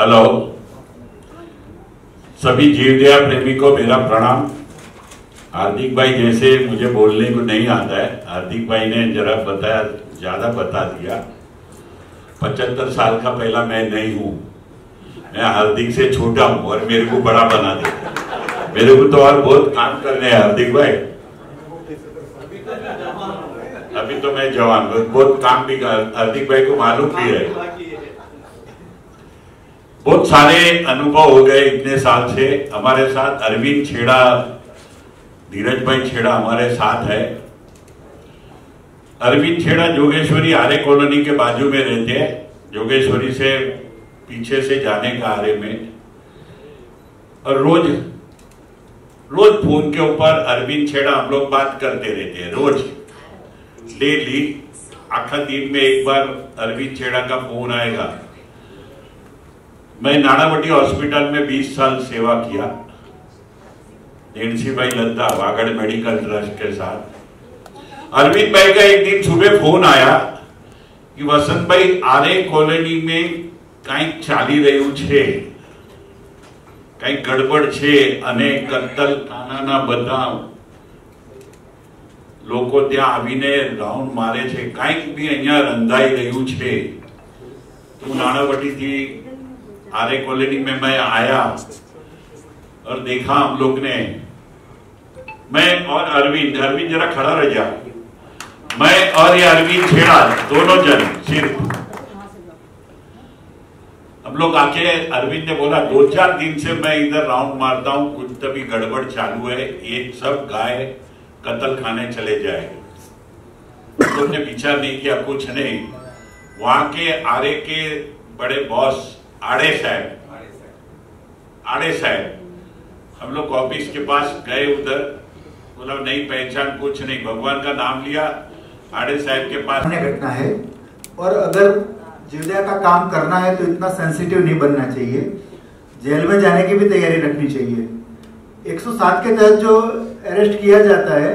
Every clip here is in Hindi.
हेलो, सभी जीवदया प्रेमी को मेरा प्रणाम। हार्दिक भाई जैसे मुझे बोलने को नहीं आता है, हार्दिक भाई ने जरा बताया, ज्यादा बता दिया। 75 साल का पहला मैं नहीं हूँ, मैं हार्दिक से छोटा हूँ और मेरे को बड़ा बना देता। मेरे को तो और बहुत काम करने हैं हार्दिक भाई। अभी तो मैं जवान, बहुत काम भी हार्दिक भाई को मालूम भी है। बहुत सारे अनुभव हो गए इतने साल से। हमारे साथ अरविंद छेड़ा, धीरज भाई छेड़ा हमारे साथ है। अरविंद छेड़ा जोगेश्वरी आरे कॉलोनी के बाजू में रहते हैं, जोगेश्वरी से पीछे से जाने का आरे में। और रोज फोन के ऊपर अरविंद छेड़ा हम लोग बात करते रहते हैं, रोज डेली। आखिर दिन में एक बार अरविंद छेड़ा का फोन आएगा। मैं नानावटी हॉस्पिटल में 20 साल सेवा किया, भाई लद्दा वागड़ मेडिकल ट्रस्ट के साथ। अरविंद भाई का एक दिन सुबह फोन आया कि वसंत भाई आरे कॉलोनी में कई चाली रह्यु छे, कई गड़बड़ छे અને કતલ ખાનાના બધા લોકો ત્યાં આવીને રાઉન્ડ મારે છે, કંઈક બી અહીંયા રંધાઈ રહ્યું છે। तो नानावटी थी आरे कॉलोनी में मैं आया और देखा हम लोग ने, मैं और अरविंद जरा खड़ा रह जा, मैं और ये अरविंद छेड़ा दोनों जन सिर्फ हम लोग आके। अरविंद ने बोला 2-4 दिन से मैं इधर राउंड मारता हूं, कुछ तभी गड़बड़ चालू है, ये सब गाय कत्ल खाने चले जाएंगे। हम लोग ने विचार नहीं किया, कुछ नहीं। वहां के आरे के बड़े बॉस आड़े साहब हम लोग ऑफिस के पास गए, उधर बोला नहीं पहचान, कुछ नहीं, भगवान का नाम लिया। आड़े साहब के पास घटना है और अगर जीवदया का काम करना है तो इतना सेंसिटिव नहीं बनना चाहिए, जेल में जाने की भी तैयारी रखनी चाहिए। 107 के तहत जो अरेस्ट किया जाता है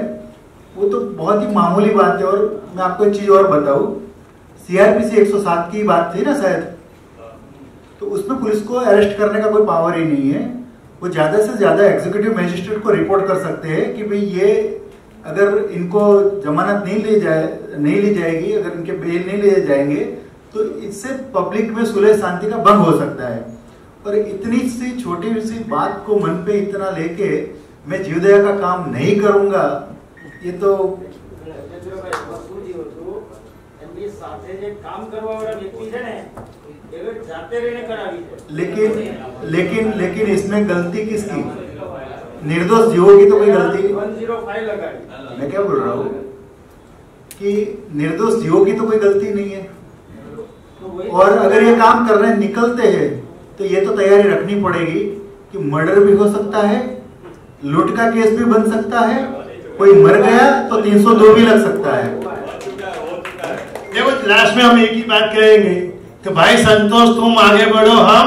वो तो बहुत ही मामूली बात है। और मैं आपको एक चीज और बताऊं, सीआरपीसी 107 की बात थी ना शायद, तो उसमें पुलिस को अरेस्ट करने का कोई पावर ही नहीं है। वो ज्यादा से ज्यादा एग्जीक्यूटिव मजिस्ट्रेट को रिपोर्ट कर सकते हैं कि भाई ये अगर इनको जमानत नहीं ली जाएगी, अगर इनके बेल नहीं लिए जाएंगे तो इससे पब्लिक में सुलह शांति का भंग हो सकता है। और इतनी सी छोटी सी बात को मन पे इतना लेके मैं जीवदया का काम नहीं करूंगा, ये तो लेकिन इसमें गलती किसकी? निर्दोष जीवों की तो कोई गलती नहीं। मैं क्या बोल रहा हूँ कि निर्दोष जीवों की तो कोई गलती नहीं है। और अगर ये काम करने निकलते हैं तो ये तो तैयारी रखनी पड़ेगी कि मर्डर भी हो सकता है, लूट का केस भी बन सकता है, कोई मर गया तो 302 भी लग सकता है। देखो लास्ट में हम एक ही बात कहेंगे कि भाई संतोष तुम आगे बढ़ो, हम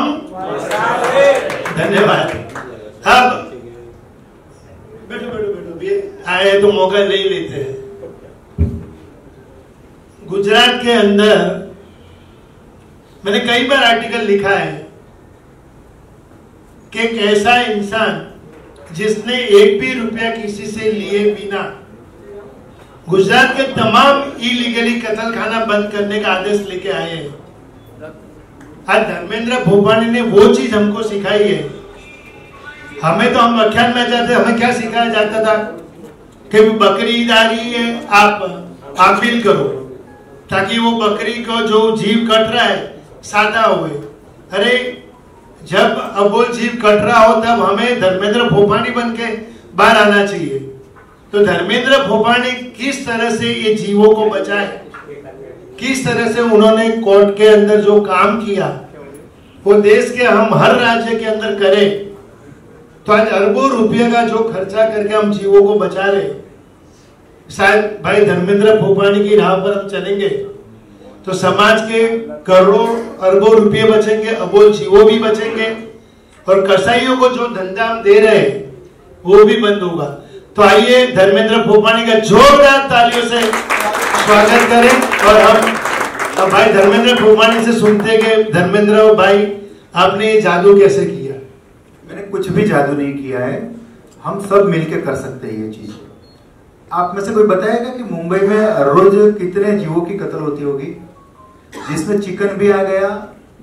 धन्यवाद। अब बैठो आए तो मौका ले लेते हैं। गुजरात के अंदर मैंने कई बार आर्टिकल लिखा है कि एक ऐसा इंसान जिसने एक भी रुपया किसी से लिए बिना गुजरात के तमाम इलीगली कत्ल खाना बंद करने का आदेश लेके आए हैं। आज धर्मेंद्र भोपानी ने वो चीज हमको सिखाई है। हमें तो हम व्याख्यान में जाते, हमें क्या सिखाया जाता था कि बकरी ईद आ रही है, आप अपील करो ताकि वो बकरी को जो जीव कट रहा है सादा हुए। अरे जब अबोल जीव कट रहा हो तब हमें धर्मेंद्र भोपानी बन के बाहर आना चाहिए। तो धर्मेंद्र भोपानी किस तरह से ये जीवों को बचाए, किस तरह से उन्होंने कोर्ट के अंदर जो काम किया वो देश के हम हर राज्य के अंदर करें तो आज अरबों रुपये का जो खर्चा करके हम जीवों को बचा रहे, शायद भाई धर्मेंद्र भोपानी की राह पर हम चलेंगे तो समाज के करोड़ों अरबों रुपये बचेंगे, अबोल जीवों भी बचेंगे और कसाईयों को जो धंधा हम दे रहे हैं वो भी बंद होगा। तो आइए धर्मेंद्र भोपानी का जोरदार तालियों से स्वागत करें। और हम भाई धर्मेंद्र भोपानी से सुनते कि धर्मेंद्र भाई आपने ये जादू कैसे किया? मैंने कुछ भी जादू नहीं किया है, हम सब मिलके कर सकते हैं ये चीज। आप में से कोई बताएगा कि मुंबई में रोज कितने जीवों की कत्ल होती होगी, जिसमें चिकन भी आ गया,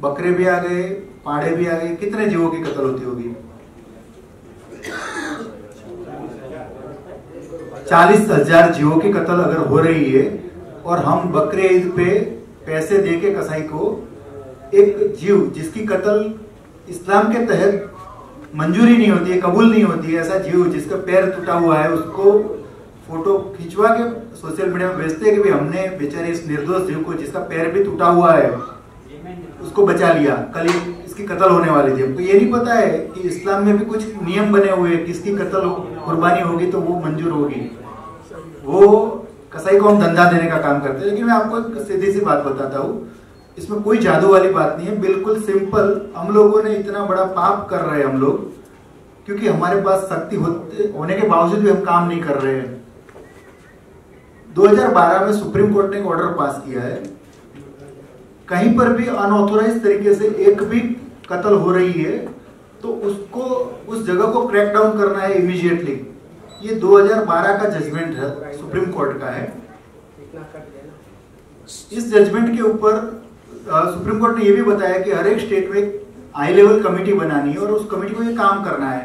बकरे भी आ गए, पाड़े भी आ गए, कितने जीवों की कत्ल होती होगी? 40,000 जीवों की कत्ल अगर हो रही है और हम बकरे ईद पे पैसे देके कसाई को एक जीव जिसकी कत्ल इस्लाम के तहत मंजूरी नहीं होती है, कबूल नहीं होती है, ऐसा जीव जिसका पैर टूटा हुआ है उसको फोटो खिंचवा के सोशल मीडिया में भेजते हैं कि भाई हमने बेचारे इस निर्दोष जीव को जिसका पैर भी टूटा हुआ है उसको बचा लिया, कल इसकी कत्ल होने वाली थी। हमको ये नहीं पता है कि इस्लाम में भी कुछ नियम बने हुए हैं, किसकी कत्ल कुर्बानी होगी तो वो मंजूर होगी। वो कसाई को हम धंधा देने का काम करते हैं। लेकिन मैं आपको एक सीधी सी बात बताता हूँ, इसमें कोई जादू वाली बात नहीं है, बिल्कुल सिंपल। हम लोगों ने इतना बड़ा पाप कर रहे हैं हम लोग, क्योंकि हमारे पास शक्ति होने के बावजूद भी हम काम नहीं कर रहे हैं। 2012 में सुप्रीम कोर्ट ने एक ऑर्डर पास किया है, कहीं पर भी अनऑथोराइज तरीके से एक भी कत्ल हो रही है तो उसको उस जगह को क्रैक डाउन करना है इमीडिएटली। ये 2012 का जजमेंट है, सुप्रीम कोर्ट का है। इस जजमेंट के ऊपर सुप्रीम कोर्ट ने यह भी बताया कि हर एक स्टेट में हाई लेवल कमेटी बनानी है और उस कमेटी को ये काम करना है।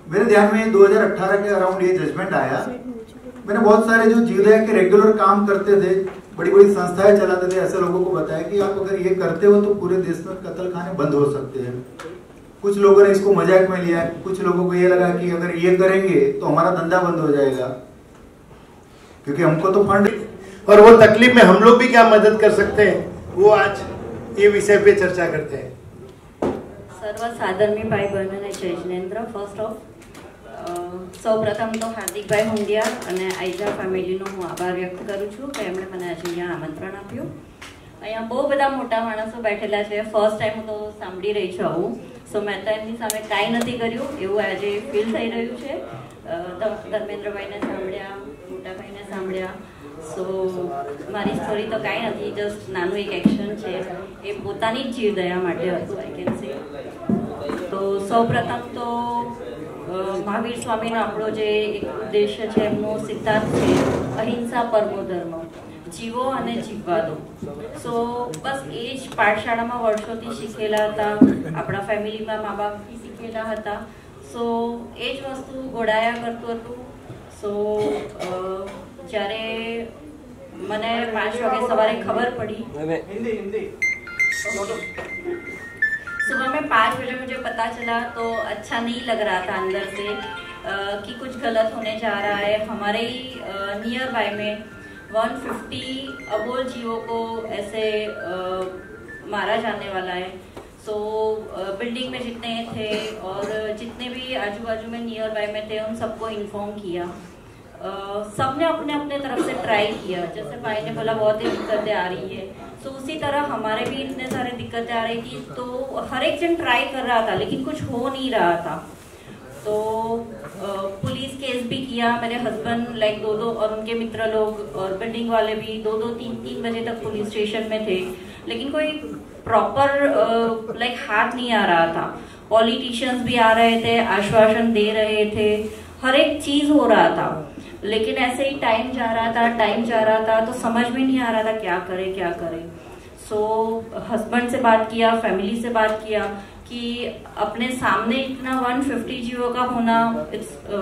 मेरे ध्यान में 2018 के अराउंड ये जजमेंट आया। मैंने बहुत सारे जो जीवदया के रेगुलर काम करते थे, बड़ी बड़ी संस्थाएं चलाते थे, ऐसे लोगों को बताया कि आप अगर ये करते हो तो पूरे देश में कत्ल खाने बंद हो सकते हैं। कुछ लोगों ने इसको मजाक में लिया, कुछ लोगों को ये लगा कि अगर ये करेंगे तो हमारा धंधा बंद हो जाएगा, क्योंकि हमको तो फंड। और वो तकलीफ में हम लोग भी क्या मदद कर सकते हैं, वो आज ये विषय पे चर्चा करते हैं। સર્વસાધારણી ભાઈ બહેનો અને જય જિનેન્દ્ર, ફર્સ્ટ ઓફ સૌ પ્રથમ તો હાર્દિકભાઈ હુંડિયા અને આઈજા ફેમિલીનો હું આભાર વ્યક્ત કરું છું કે એમણે મને આજે અહીંયા આમંત્રણ આપ્યું। અહીંયા બહુ બધા મોટા માણસો બેઠેલા છે, ફર્સ્ટ ટાઈમ હું તો સાંભળી રહી છું આવું, સો મેં તો એમની સામે કાંઈ નથી કર્યું એવું આજે ફીલ થઈ રહ્યું છે। ધર્મેન્દ્રભાઈને સાંભળ્યા, મોટાભાઈને સાંભળ્યા, સો મારી સ્ટોરી તો કાંઈ નથી, જસ્ટ નાનું એક એક્શન છે, એ પોતાની જ જીવદયા માટે હતું, આઈ કેન સે। તો સૌ પ્રથમ તો મહાવીર સ્વામીનો આપણો જે એક ઉદ્દેશ્ય છે, એમનો સિદ્ધાંત છે અહિંસા પરમો ધર્મ, જીવો અને જીવવા દો। સો બસ એ જ પાઠશાળામાં વર્ષોથી શીખેલા હતા, આપણા ફેમિલીમાં મા બાપથી શીખેલા હતા, સો એ જ વસ્તુ ઘોડાયા કરતું હતું। સો જ્યારે મને 5 વાગે સવારે ખબર પડી, सुबह में 5 बजे मुझे पता चला तो अच्छा नहीं लग रहा था अंदर से कि कुछ गलत होने जा रहा है। हमारे ही नियर बाय में 150 अबोल जीवों को ऐसे मारा जाने वाला है। सो बिल्डिंग में जितने थे और जितने भी आजू बाजू में नियर बाय में थे उन सबको इन्फॉर्म किया। सबने अपने अपने तरफ से ट्राई किया, जैसे भाई ने बोला बहुत ही दिक्कतें आ रही है, तो उसी तरह हमारे भी इतने सारे दिक्कतें आ रही थी। तो हर एक जन ट्राई कर रहा था लेकिन कुछ हो नहीं रहा था। तो पुलिस केस भी किया, मेरे हस्बैंड लाइक 2-2 और उनके मित्र लोग और बिल्डिंग वाले भी 2-2, 3-3 बजे तक पुलिस स्टेशन में थे, लेकिन कोई प्रॉपर लाइक हाथ नहीं आ रहा था। पॉलिटिशियंस भी आ रहे थे, आश्वासन दे रहे थे, हर एक चीज हो रहा था, लेकिन ऐसे ही टाइम जा रहा था तो समझ में नहीं आ रहा था क्या करे। सो हस्बैंड से बात किया, फैमिली से बात किया कि अपने सामने इतना 150 जीवों का होना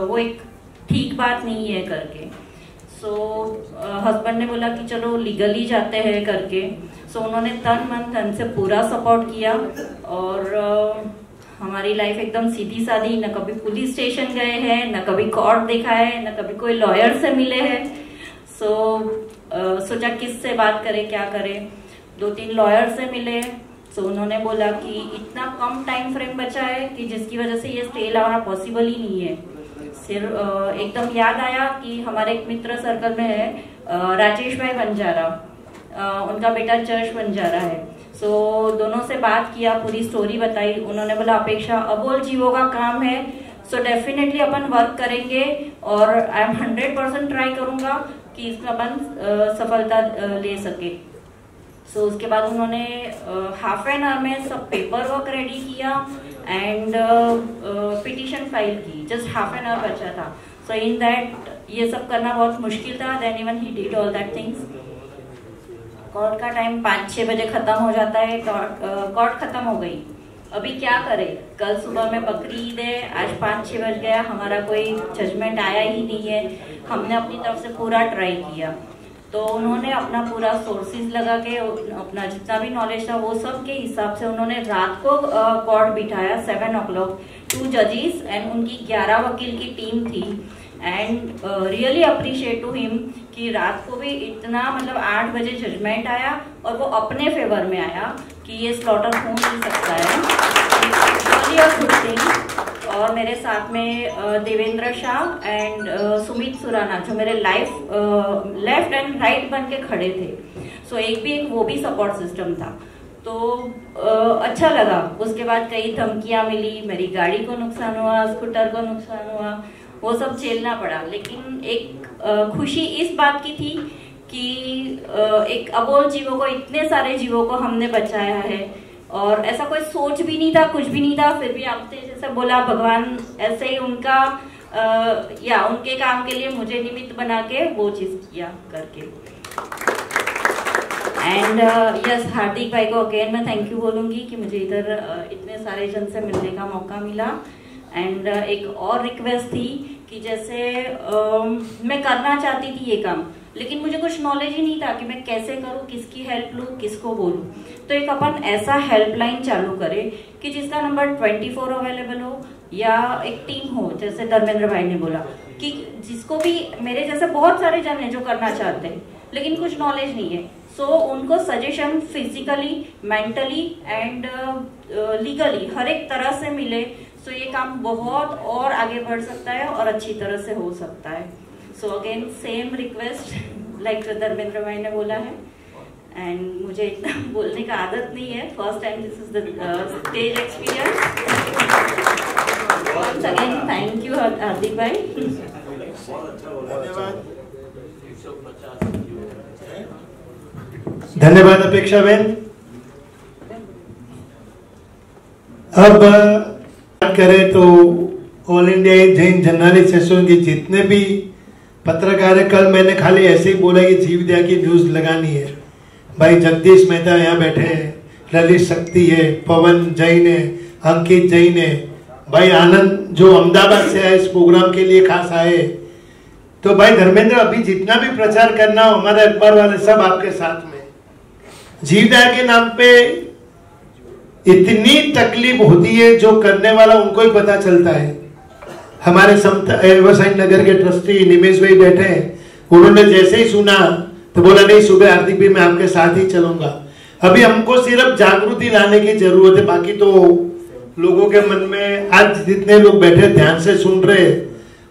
वो एक ठीक बात नहीं है करके। सो हस्बैंड ने बोला कि चलो लीगली जाते हैं करके। सो उन्होंने तन मन धन से पूरा सपोर्ट किया और हमारी लाइफ एकदम सीधी सादी, न कभी पुलिस स्टेशन गए हैं, न कभी कोर्ट देखा है, न कभी कोई लॉयर से मिले हैं। सो सोचा किससे बात करें, क्या करें। 2-3 लॉयर से मिले। सो उन्होंने बोला कि इतना कम टाइम फ्रेम बचा है कि जिसकी वजह से ये स्टे लाना पॉसिबल ही नहीं है। सिर्फ एकदम याद आया कि हमारे एक मित्र सर्कल में है राजेश भाई बंजारा, उनका बेटा जश बंजारा है। सो दोनों से बात किया, पूरी स्टोरी बताई। उन्होंने बोला अपेक्षा अबोल जीवों का काम है, सो डेफिनेटली अपन वर्क करेंगे और आई एम 100% ट्राई करूंगा कि इसमें अपन सफलता ले सके। सो उसके बाद उन्होंने हाफ एन आवर में सब पेपर वर्क रेडी किया एंड पिटीशन फाइल की। जस्ट हाफ एन आवर बचा था। सो इन दैट ये सब करना बहुत मुश्किल था। Then even he did all that things. Court का टाइम 5-6 बजे खत्म हो जाता है। कोर्ट खत्म हो गई, अभी क्या करे? कल सुबह में बकरीद है, आज 5-6 बज गया, हमारा कोई जजमेंट आया ही नहीं है। हमने अपनी तरफ से पूरा ट्राई किया, तो उन्होंने अपना पूरा सोर्सेज लगा के अपना जितना भी नॉलेज था वो सब के हिसाब से उन्होंने रात को कोर्ट बिठाया 7 o'clock, 2 जजेस एंड उनकी 11 वकील की टीम थी। And really appreciate to him कि रात को भी इतना मतलब 8 बजे जजमेंट आया और वो अपने फेवर में आया कि ये स्लॉटर हो नहीं सकता है। Really a good thing. और मेरे साथ में देवेंद्र शाह एंड सुमित सुराना जो मेरे लेफ्ट एंड राइट बन के खड़े थे। सो एक वो भी सपोर्ट सिस्टम था, तो अच्छा लगा। उसके बाद कई धमकियां मिली, मेरी गाड़ी को नुकसान हुआ, स्कूटर को नुकसान हुआ, वो सब झेलना पड़ा। लेकिन एक खुशी इस बात की थी कि एक अबोल जीवों को, इतने सारे जीवों को हमने बचाया है। और ऐसा कोई सोच भी नहीं था, कुछ भी नहीं था, फिर भी आपने जैसे बोला भगवान ऐसे ही उनका या उनके काम के लिए मुझे निमित्त बना के वो चीज किया करके। एंड यस, हार्दिक भाई को अगेन मैं थैंक यू बोलूंगी कि मुझे इधर इतने सारे जन से मिलने का मौका मिला। एंड एक और रिक्वेस्ट थी कि जैसे मैं करना चाहती थी ये काम, लेकिन मुझे कुछ नॉलेज ही नहीं था कि मैं कैसे करूं, किसकी हेल्प लूं, किसको बोलूं। तो एक अपन ऐसा हेल्पलाइन चालू करें कि जिसका नंबर 24 अवेलेबल हो, या एक टीम हो जैसे धर्मेंद्र भाई ने बोला कि जिसको भी, मेरे जैसे बहुत सारे जन हैं जो करना चाहते हैं लेकिन कुछ नॉलेज नहीं है। सो उनको suggestion physically, mentally and legally हर एक तरह से मिले, सो ये काम बहुत और आगे बढ़ सकता है और अच्छी तरह से हो सकता है। So again same request like जो धर्मेंद्र भाई ने बोला है। एंड मुझे इतना बोलने का आदत नहीं है, first time this is the stage experience. Once again thank you Hardik भाई। धन्यवाद अपेक्षा बहन। अब बात करें तो all India Jain journalist association के जितने भी पत्रकार है, कल मैंने खाली ऐसे ही बोला कि जीवदया की न्यूज लगानी है। भाई जगदीश मेहता यहाँ बैठे हैं, ललित शक्ति है, पवन जैन है, अंकित जैन है, भाई आनंद जो अहमदाबाद से आए इस प्रोग्राम के लिए खास आए। तो भाई धर्मेंद्र, अभी जितना भी प्रचार करना हो, हमारे अखबार वाले सब आपके साथ में। जीवदया के नाम पे इतनी तकलीफ होती है, जो करने वाला उनको ही पता चलता है। हमारे व्यवसायी नगर के ट्रस्टी निमेश भाई बैठे हैं, उन्होंने जैसे ही सुना तो बोला नहीं सुबह हार्दिक भी मैं आपके साथ ही चलूंगा। अभी हमको सिर्फ जागृति लाने की जरूरत है, बाकी तो लोगों के मन में आज जितने लोग बैठे ध्यान से सुन रहे,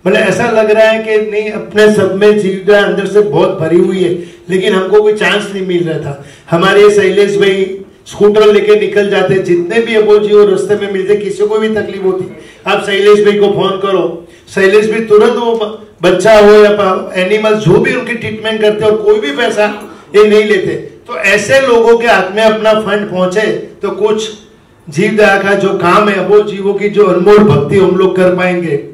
मतलब ऐसा लग रहा है कि नहीं अपने सब में जीवदया अंदर से बहुत भरी हुई है, लेकिन हमको कोई चांस नहीं मिल रहा था। हमारे शैलेश भाई स्कूटर लेके निकल जाते, जितने भी अबोल जी और रास्ते में मिलते, किसी को भी तकलीफ होती आप शैलेश भाई को फोन करो, शैलेश भी तुरंत वो बच्चा हो या एनिमल जो भी उनकी ट्रीटमेंट करते और कोई भी पैसा ये नहीं लेते। तो ऐसे लोगों के हाथ में अपना फंड पहुंचे तो कुछ जीवदया का जो काम है, अबोल जीवों की जो अनमोल भक्ति हम लोग कर पाएंगे।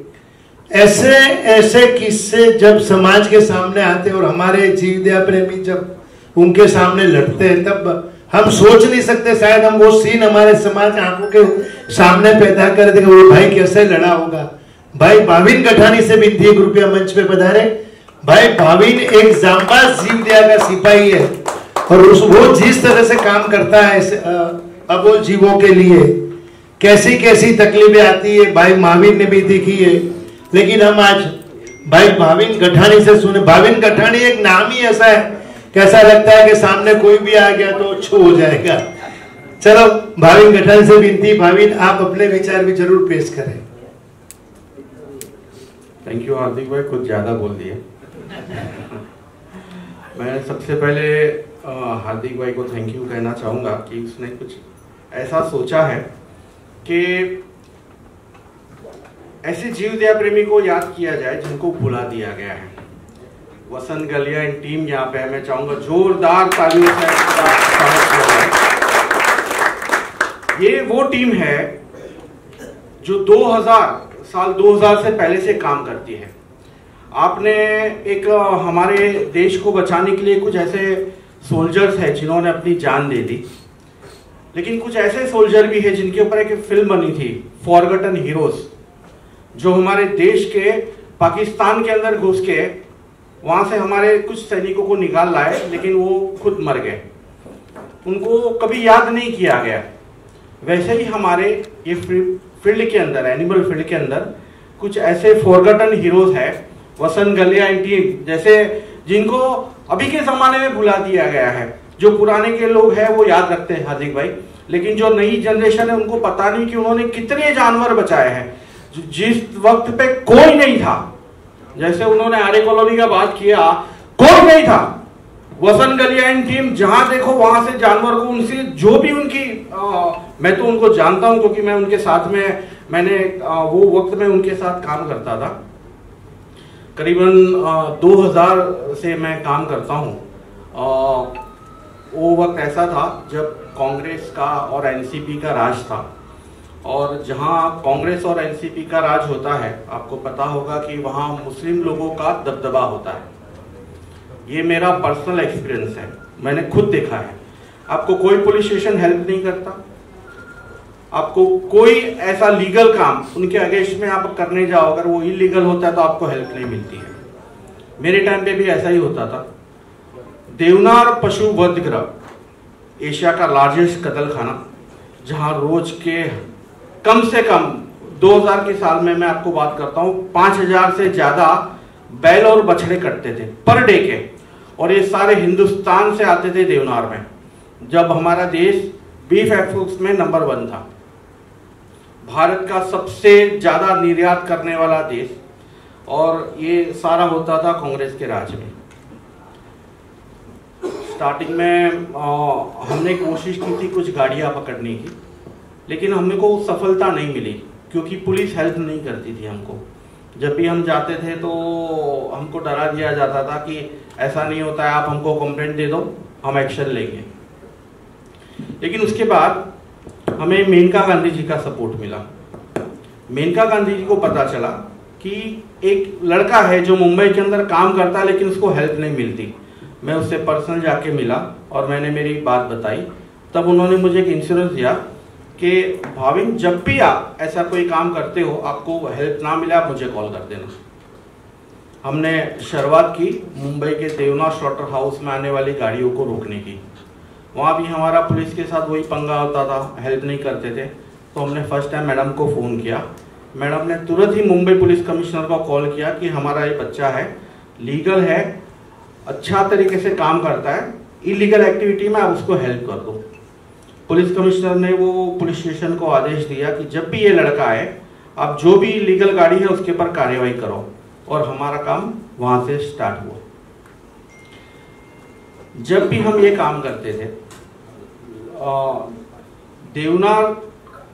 ऐसे ऐसे किस्से जब समाज के सामने आते और हमारे जीवदया प्रेमी जब उनके सामने लड़ते हैं, तब हम सोच नहीं सकते शायद हम वो सीन हमारे समाज आंखों के सामने पैदा कर देंगे। वो भाई कैसे लड़ा होगा। भाई भाविन गठानी से विनती है, कृपया मंच पे पधारे। भाई भाविन एक जांबाज जीवदया का सिपाही है और वो जिस तरह से काम करता है अबोल जीवों के लिए, कैसी कैसी तकलीफें आती है भाई भाविन ने भी देखी है। लेकिन हम आज भाई भाविन गठानी से सुने। भाविन गठानी एक नाम ही ऐसा है, कैसा लगता है कि सामने कोई भी आ गया तो छू हो जाएगा। चलो भाविन गठानी से विनती, भाविन आप अपने विचार भी जरूर पेश करें। थैंक यू हार्दिक भाई, कुछ ज्यादा बोल दिए। मैं सबसे पहले हार्दिक भाई को थैंक यू कहना चाहूंगा कि उसने कुछ ऐसा सोचा है कि ऐसे जीवदया प्रेमी को याद किया जाए जिनको भुला दिया गया है। वसंत गलिया एंड टीम यहाँ पे है, मैं चाहूंगा जोरदार तालियों से स्वागत किया जाए। ये वो टीम है जो 2000 से पहले से काम करती है। आपने एक हमारे देश को बचाने के लिए कुछ ऐसे सोल्जर्स हैं जिन्होंने अपनी जान दे दी, लेकिन कुछ ऐसे सोल्जर भी हैं जिनके ऊपर एक फिल्म बनी थी फॉरगॉटन हीरोज, जो हमारे देश के पाकिस्तान के अंदर घुस के वहां से हमारे कुछ सैनिकों को निकाल लाए, लेकिन वो खुद मर गए, उनको कभी याद नहीं किया गया। वैसे ही हमारे ये फील्ड के अंदर, एनिमल फील्ड के अंदर कुछ ऐसे फॉरगॉटन हीरोज है, वसंत गलिया एंड टीम जैसे, जिनको अभी के जमाने में भुला दिया गया है। जो पुराने के लोग हैं वो याद रखते हैं हार्दिक भाई, लेकिन जो नई जनरेशन है उनको पता नहीं कि उन्होंने कितने जानवर बचाए हैं जिस वक्त पे कोई नहीं था। जैसे उन्होंने आर्य कॉलोनी का बात किया, कोई नहीं था। वसंत गलिया एंड टीम जहां देखो वहां से जानवर को, उनसे जो भी उनकी मैं तो उनको जानता हूं क्योंकि मैं उनके साथ में, मैंने वो वक्त में उनके साथ काम करता था। करीबन 2000 से मैं काम करता हूं। वो वक्त ऐसा था जब कांग्रेस का और एनसीपी का राज था, और जहां कांग्रेस और एनसीपी का राज होता है, आपको पता होगा कि वहां मुस्लिम लोगों का दबदबा होता है। ये मेरा पर्सनल एक्सपीरियंस है, मैंने खुद देखा है। आपको कोई पुलिस स्टेशन हेल्प नहीं करता, आपको कोई ऐसा लीगल काम उनके अगेंस्ट में आप करने जाओ, अगर वो इलीगल होता है तो आपको हेल्प नहीं मिलती है। मेरे टाइम पे भी ऐसा ही होता था। देवनार पशु वध गृह एशिया का लार्जेस्ट कत्ल खाना, जहां रोज के कम से कम 2000 के साल में मैं आपको बात करता हूं 5000 से ज्यादा बैल और बछड़े कटते थे पर डे के, और ये सारे हिंदुस्तान से आते थे देवनार में, जब हमारा देश बीफ एक्सपोर्ट्स में नंबर 1 था, भारत का सबसे ज्यादा निर्यात करने वाला देश, और ये सारा होता था कांग्रेस के राज में। स्टार्टिंग में हमने कोशिश की थी कुछ गाड़ियां पकड़ने की, लेकिन हमें को सफलता नहीं मिली क्योंकि पुलिस हेल्प नहीं करती थी हमको। जब भी हम जाते थे तो हमको डरा दिया जाता था कि ऐसा नहीं होता है, आप हमको कंप्लेंट दे दो, हम एक्शन लेंगे। लेकिन उसके बाद हमें मेनका गांधी जी का सपोर्ट मिला। मेनका गांधी जी को पता चला कि एक लड़का है जो मुंबई के अंदर काम करता है लेकिन उसको हेल्प नहीं मिलती। मैं उससे पर्सनल जाके मिला और मैंने मेरी बात बताई, तब उन्होंने मुझे एक इंश्योरेंस दिया कि भाविन जब भी आप ऐसा कोई काम करते हो, आपको हेल्प ना मिले, आप मुझे कॉल कर देना। हमने शुरुआत की मुंबई के देवनार स्लॉटर हाउस में आने वाली गाड़ियों को रोकने की। वहाँ भी हमारा पुलिस के साथ वही पंगा होता था, हेल्प नहीं करते थे। तो हमने फर्स्ट टाइम मैडम को फ़ोन किया, मैडम ने तुरंत ही मुंबई पुलिस कमिश्नर को कॉल किया कि हमारा ये बच्चा है, लीगल है, अच्छा तरीके से काम करता है, इलीगल एक्टिविटी में आप उसको हेल्प कर दो। पुलिस कमिश्नर ने वो पुलिस स्टेशन को आदेश दिया कि जब भी ये लड़का आए, आप जो भी लीगल गाड़ी है उसके ऊपर कार्रवाई करो, और हमारा काम वहां से स्टार्ट हुआ। जब भी हम ये काम करते थे, देवनार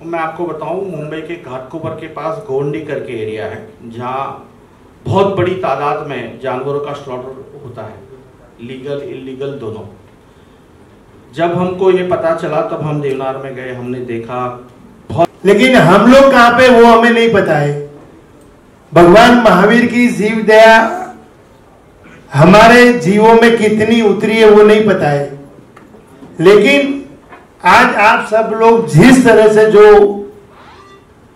मैं आपको बताऊं, मुंबई के घाटकोपर के पास गोंडी करके एरिया है, जहां बहुत बड़ी तादाद में जानवरों का स्लॉटर होता है, लीगल इलीगल दोनों। जब हमको ये पता चला तब हम देवनार में गए, हमने देखा बहुत, लेकिन हम लोग कहाँ पे वो हमें नहीं पता है। भगवान महावीर की जीव दया हमारे जीवों में कितनी उतरी है वो नहीं पता है। लेकिन आज आप सब लोग जिस तरह से जो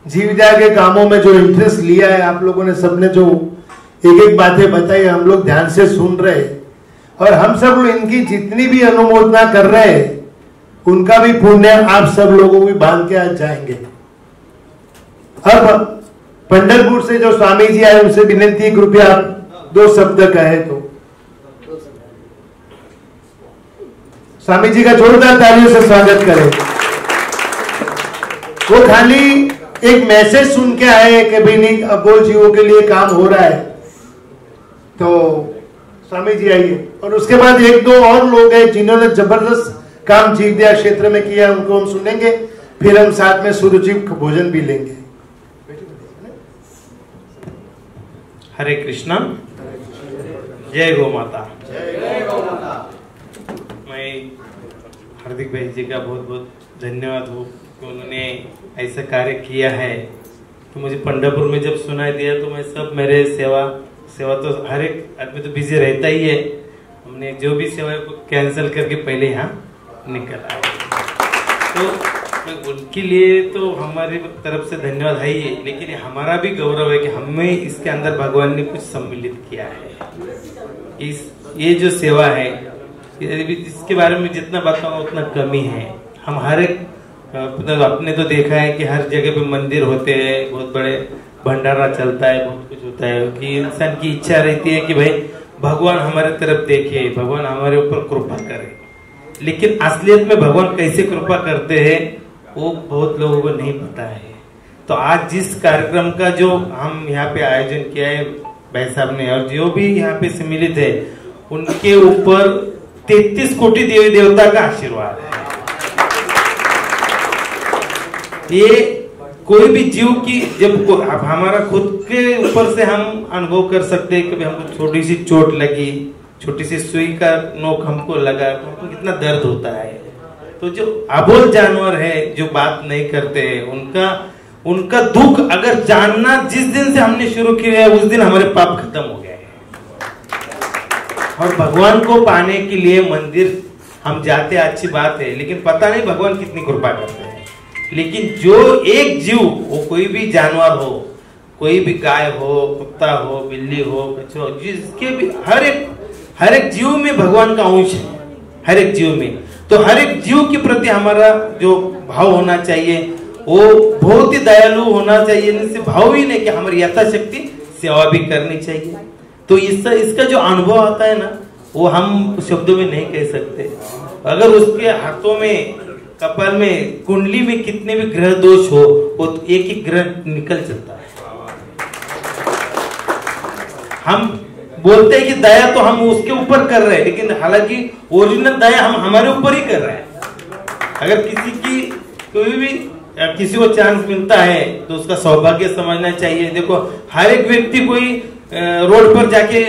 जीव दया के कामों में जो इंटरेस्ट लिया है, आप लोगों ने सबने जो एक एक बातें बताई, हम लोग ध्यान से सुन रहे हैं, और हम सब लोग इनकी जितनी भी अनुमोदना कर रहे हैं, उनका भी पुण्य आप सब लोगों को बांध के आज जाएंगे। अब पंढरपुर से जो स्वामी जी आए उनसे विनती, कृपया आप 2 शब्द कहे तो। स्वामी जी का जोरदार तालियों से स्वागत करें। वो खाली एक मैसेज सुन के आए कि भाई नहीं, अबोल जीवों के लिए काम हो रहा है, तो स्वामी जी आइए। और उसके बाद 1-2 और लोग हैं जिन्होंने जबरदस्त काम जीव दया क्षेत्र में किया, उनको हम सुनेंगे, फिर हम साथ में सुरुचिर भोजन भी लेंगे। हरे कृष्णा। जय गौ माता। जय गौ माता। मैं हार्दिक भाई जी का बहुत बहुत धन्यवाद हूँ कि उन्होंने ऐसा कार्य किया है। तो मुझे पंढरपुर में जब सुनाई दिया तो मैं सब मेरे सेवा तो हर एक आदमी तो बिजी रहता ही है, हमने जो भी सेवा को कैंसिल करके पहले यहाँ निकल आए। तो उनके लिए तो हमारी तरफ से धन्यवाद है ही, लेकिन हमारा भी गौरव है कि हमें इसके अंदर भगवान ने कुछ सम्मिलित किया है। ये जो सेवा है इसके बारे में जितना बताऊंगा उतना कमी है। हम हर एक अपने तो देखा है कि हर जगह पे मंदिर होते हैं, बहुत बड़े भंडारा चलता है, बहुत कुछ होता है कि इंसान की इच्छा रहती है कि भाई भगवान हमारे तरफ देखे, भगवान हमारे ऊपर कृपा करे, लेकिन असलियत में भगवान कैसे कृपा करते हैं वो बहुत लोगों को नहीं पता है। तो आज जिस कार्यक्रम का जो हम यहाँ पे आयोजन किया है भाई साहब ने, और जो भी यहाँ पे सम्मिलित है उनके ऊपर 33 कोटि देवी देवता का आशीर्वाद है। ये कोई भी जीव की जब अब हमारा खुद के ऊपर से हम अनुभव कर सकते हैं कि हमको छोटी सी चोट लगी, छोटी सी सुई का नोक हमको लगा, हमको कितना दर्द होता है। तो जो अबोल जानवर है जो बात नहीं करते हैं उनका दुख अगर जानना जिस दिन से हमने शुरू किया है उस दिन हमारे पाप खत्म हो गए हैं। और भगवान को पाने के लिए मंदिर हम जाते अच्छी बात है, लेकिन पता नहीं भगवान कितनी कृपा करते हैं। लेकिन जो एक जीव, वो कोई भी जानवर हो, कोई भी गाय हो, कुत्ता हो, बिल्ली हो, कछुआ, जिसके भी हर एक जीव में भगवान का अंश है, हर एक जीव में। तो हर एक जीव के प्रति हमारा जो भाव होना चाहिए वो बहुत ही दयालु होना चाहिए। इससे भाव ही नहीं कि हमारी यथाशक्ति सेवा भी करनी चाहिए। तो इसका जो अनुभव आता है ना वो हम शब्दों में नहीं कह सकते। अगर उसके हाथों में, कपाल में, कुंडली में कितने भी ग्रह दोष हो वो तो एक ही ग्रह निकल चलता है। हम बोलते हैं कि दया तो हम उसके ऊपर कर रहे हैं, लेकिन हालांकि ओरिजिनल दया हम हमारे ऊपर ही कर रहे हैं। अगर किसी को चांस मिलता है तो उसका सौभाग्य समझना चाहिए। देखो हर एक व्यक्ति कोई रोड पर जाके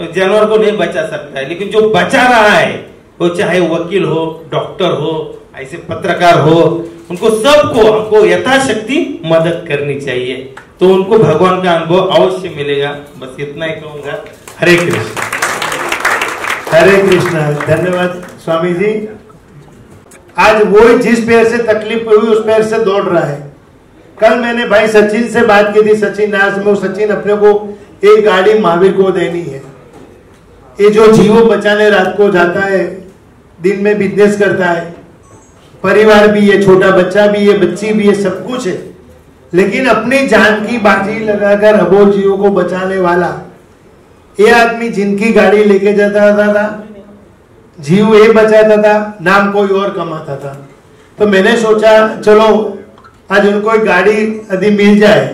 जानवर को नहीं बचा सकता है, लेकिन जो बचा रहा है वो चाहे वकील हो, डॉक्टर हो, ऐसे पत्रकार हो, उनको सबको हमको यथाशक्ति मदद करनी चाहिए। तो उनको भगवान का अनुभव अवश्य मिलेगा। बस इतना ही कहूंगा। हरे कृष्ण। हरे कृष्ण। धन्यवाद स्वामी जी। आज वो जिस पैर से तकलीफ हुई उस पैर से दौड़ रहा है। कल मैंने भाई सचिन से बात की थी, सचिन नाज में। सचिन अपने को एक गाड़ी महावीर को देनी है। ये जो जीवों बचाने रात को जाता है, दिन में बिजनेस करता है, परिवार भी है, छोटा बच्चा भी है, बच्ची भी है, सब कुछ है, लेकिन अपनी जान की बाजी लगाकर अबोल जीवों को बचाने वाला ये आदमी जिनकी गाड़ी लेके जाता था, जीव ये बचाता था, नाम कोई और कमाता था। तो मैंने सोचा चलो आज उनको एक गाड़ी यदि मिल जाए।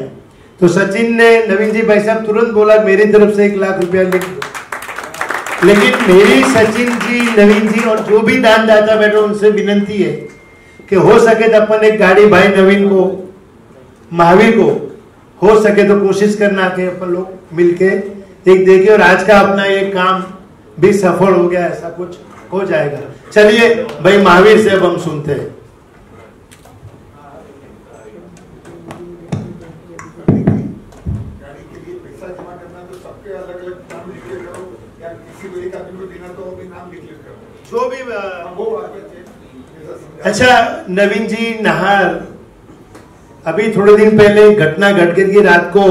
तो सचिन ने, नवीन जी भाई साहब तुरंत बोला मेरी तरफ से 1 लाख रुपया लिख दो। लेकिन मेरी सचिन जी, नवीन जी और जो भी दानदाता बैठे उनसे विनती है कि हो सके तो अपन एक गाड़ी भाई नवीन को, महावीर को हो सके तो कोशिश करना कि अपन लोग मिलके एक देखिए, और आज का अपना ये काम भी सफल हो गया, ऐसा कुछ हो जाएगा। चलिए भाई महावीर से अब हम सुनते हैं। जो भी अच्छा नवीन जी नहार, अभी थोड़े दिन पहले घटना घट गई कि रात को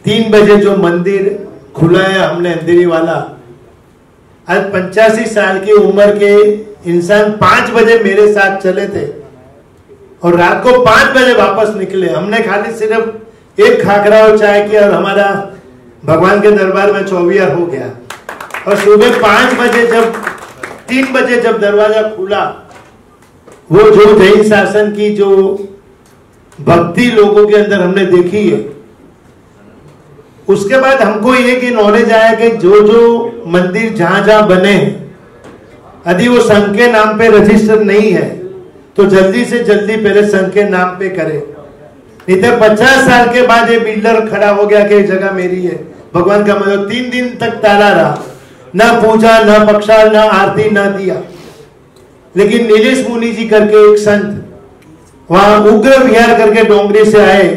3 बजे जो मंदिर खुला है हमने अंधेरी वाला, आज 85 साल की उम्र के इंसान 5 बजे मेरे साथ चले थे और रात को 5 बजे वापस निकले। हमने खाली सिर्फ एक खाकरा और चाय किया और हमारा भगवान के दरबार में 24 हो गया। और सुबह 5 बजे जब 3 बजे जब दरवाजा खुला, वो जो जैन शासन की जो भक्ति लोगों के अंदर हमने देखी है, उसके बाद हमको ये कि नॉलेज आया कि जो जो मंदिर जहां जहां बने हैं, यदि वो संघ के नाम पे रजिस्टर नहीं है तो जल्दी से जल्दी पहले संघ के नाम पे करे। नहीं तो 50 साल के बाद ये बिल्डर खड़ा हो गया कि जगह मेरी है, भगवान का मतलब 3 दिन तक ताला रहा, ना पूजा ना बख्शा ना आरती ना दिया। लेकिन नीलेश मुनि जी करके एक संत वहां उग्र विहार करके डोंगरी से आए,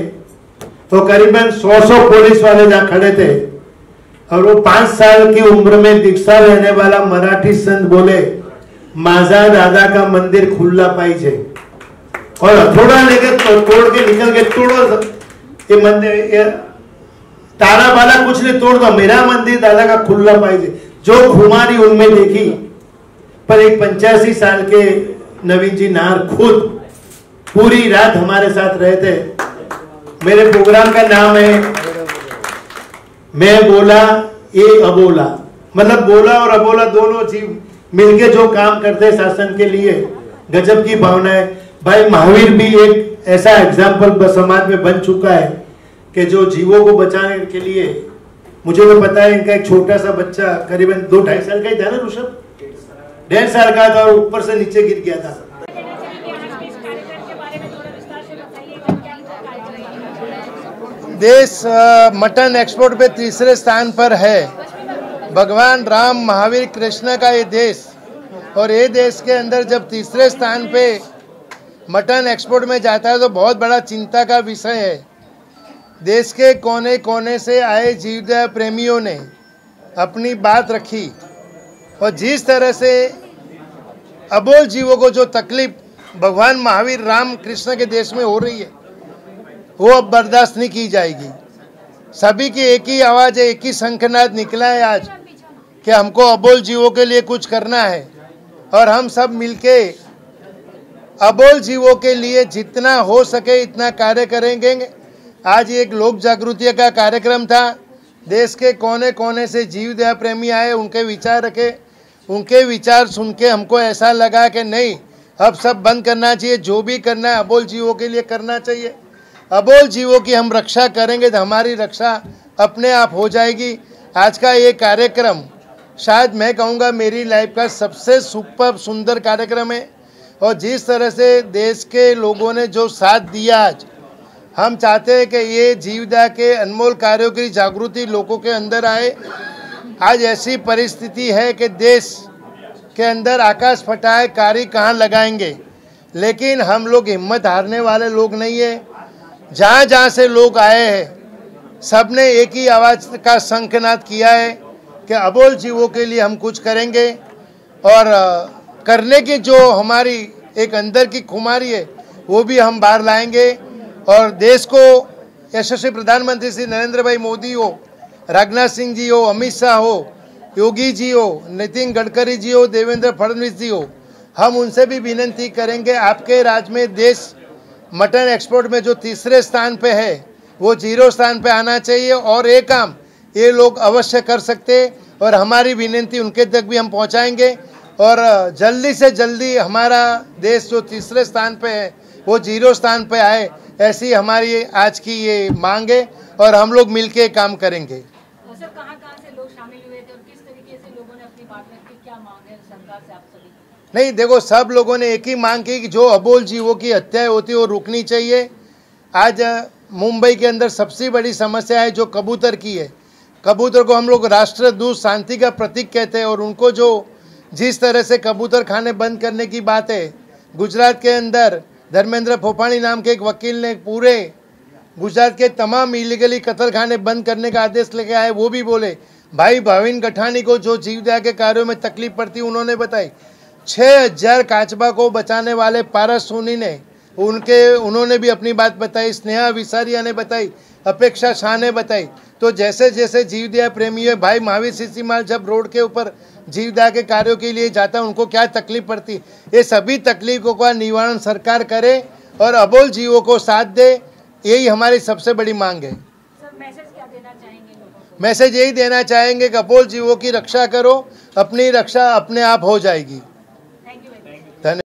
तो करीबन 100 पुलिस वाले जहां खड़े थे, और वो 5 साल की उम्र में दीक्षा रहने वाला मराठी संत बोले, माझा दादा का मंदिर खुला पाइजे, और हथौड़ा लेकर तोड़ के निकल के तोड़ो ये मंदिर, ताला वाला कुछ नहीं, तोड़ दो, मेरा मंदिर दादा का खुला पाइजे। जो खुमारी उनमें देखी, पर एक 85 साल के नवीन जी नार खुद पूरी रात हमारे साथ रहे थे। मेरे प्रोग्राम का नाम है मैं बोला ये अबोला, मतलब बोला और अबोला दोनों जीव मिलके जो काम करते हैं शासन के लिए, गजब की भावना है। भाई महावीर भी एक ऐसा एग्जाम्पल समाज में बन चुका है कि जो जीवों को बचाने के लिए, मुझे तो पता है इनका एक छोटा सा बच्चा करीबन 2-2.5 साल का ही था ना ऋषभ, 1.5 साल का था और ऊपर से नीचे गिर गया था। देश मटन एक्सपोर्ट पे तीसरे स्थान पर है। भगवान राम महावीर कृष्ण का ये देश, और ये देश के अंदर जब तीसरे स्थान पे मटन एक्सपोर्ट में जाता है तो बहुत बड़ा चिंता का विषय है। देश के कोने कोने से आए जीवदया प्रेमियों ने अपनी बात रखी, और जिस तरह से अबोल जीवों को जो तकलीफ भगवान महावीर राम कृष्ण के देश में हो रही है, वो अब बर्दाश्त नहीं की जाएगी। सभी की एक ही आवाज़ है, एक ही शंखनाद निकला है आज कि हमको अबोल जीवों के लिए कुछ करना है, और हम सब मिलके अबोल जीवों के लिए जितना हो सके इतना कार्य करेंगे। आज एक लोक जागृति का कार्यक्रम था, देश के कोने कोने से जीव दया प्रेमी आए, उनके विचार रखे, उनके विचार सुन के हमको ऐसा लगा कि नहीं, अब सब बंद करना चाहिए, जो भी करना है अबोल जीवों के लिए करना चाहिए। अबोल जीवों की हम रक्षा करेंगे तो हमारी रक्षा अपने आप हो जाएगी। आज का ये कार्यक्रम शायद मैं कहूँगा मेरी लाइफ का सबसे सुपर सुंदर कार्यक्रम है, और जिस तरह से देश के लोगों ने जो साथ दिया, आज हम चाहते हैं कि ये जीवदया के अनमोल कार्यों की जागृति लोगों के अंदर आए। आज ऐसी परिस्थिति है कि देश के अंदर आकाश फटा है, कारी कहाँ लगाएंगे, लेकिन हम लोग हिम्मत हारने वाले लोग नहीं है। जहाँ जहाँ से लोग आए हैं, सबने एक ही आवाज़ का शंखनाद किया है कि अबोल जीवों के लिए हम कुछ करेंगे, और करने की जो हमारी एक अंदर की खुमारी है वो भी हम बाहर लाएंगे। और देश को यशस्वी प्रधानमंत्री श्री नरेंद्र भाई मोदी हो, राजनाथ सिंह जी हो, अमित शाह हो, योगी जी हो, नितिन गडकरी जी हो, देवेंद्र फडणवीस जी हो, हम उनसे भी विनती करेंगे, आपके राज्य में देश मटन एक्सपोर्ट में जो तीसरे स्थान पे है वो 0 स्थान पे आना चाहिए, और ये काम ये लोग अवश्य कर सकते, और हमारी विनती उनके तक भी हम पहुंचाएंगे, और जल्दी से जल्दी हमारा देश जो तीसरे स्थान पे है वो 0 स्थान पे आए, ऐसी हमारी आज की ये मांग है, और हम लोग मिलके काम करेंगे। सर, कहाँ से लोग शामिल हुए थे और किस तरीके से लोगों ने अपनी बात रखी, क्या मांग है सरकार से आप सभी? नहीं, देखो, सब लोगों ने एक ही मांग की कि जो अबोल जीवों की हत्याएं होती है वो रुकनी चाहिए। आज मुंबई के अंदर सबसे बड़ी समस्या है जो कबूतर की है। कबूतर को हम लोग राष्ट्रदूत, शांति का प्रतीक कहते हैं, और उनको जो जिस तरह से कबूतर खाने बंद करने की बात है, गुजरात के अंदर धर्मेंद्र फोफाणी नाम के एक वकील ने पूरे गुजरात के तमाम इलीगली कत्ल खाने बंद करने का आदेश लेके आए। वो भी बोले, भाई भाविन गठानी को जो जीवदया के कार्यों में तकलीफ पड़ती उन्होंने बताई। 6000 काचबा को बचाने वाले पारस सोनी ने उन्होंने भी अपनी बात बताई, स्नेहा विसारिया ने बताई, अपेक्षा शाह ने बताई। तो जैसे जैसे जीवदया प्रेमी है, भाई महावीर सीसीमाल जब रोड के ऊपर जीवदया के कार्यों के लिए जाता है उनको क्या तकलीफ पड़ती, ये सभी तकलीफों का निवारण सरकार करे और अबोल जीवों को साथ दे, यही हमारी सबसे बड़ी मांग है। सर, मैसेज क्या देना चाहेंगे लोगों को? मैसेज यही देना चाहेंगे कि अबोल जीवों की रक्षा करो, अपनी रक्षा अपने आप हो जाएगी।